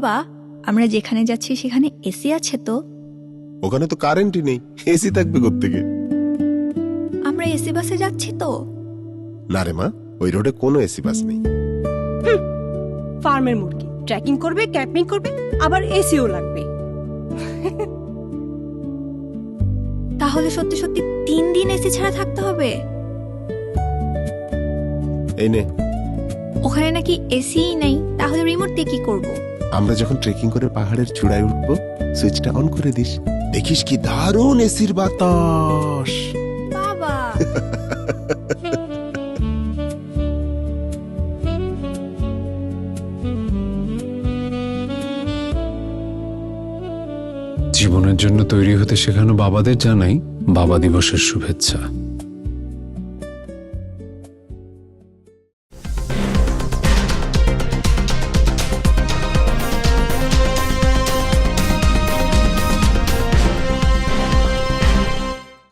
বাবা, আমরা যেখানে যাচ্ছি সেখানে এসি আছে তো? ওখানে তো কারেন্টই নেই, এসি থাকবে কোত্থেকে? আমরা এসি বাসে যাচ্ছি তো? না রে মা, ওই রোডে কোনো এসি বাস নেই। ফার্মের মুরগি ট্রেকিং করবে, ক্যাম্পিং করবে, আবার এসিও লাগবে। তাহলে সত্যি সত্যি 3 দিন এসি ছাড়া থাকতে হবে? এই নে, ওখানে নাকি এসি নেই, তাহলে রিমোট দিয়ে কি করব? আমরা যখন ট্রেকিং করে পাহাড়ের চূড়ায় উঠবো, সুইচটা অন করে দিস, দেখিস কি দারুণ এসির বাতাস। বাবা জীবনের জন্য তৈরি হতে শেখানো বাবাদের জানাই বাবা দিবসের শুভেচ্ছা।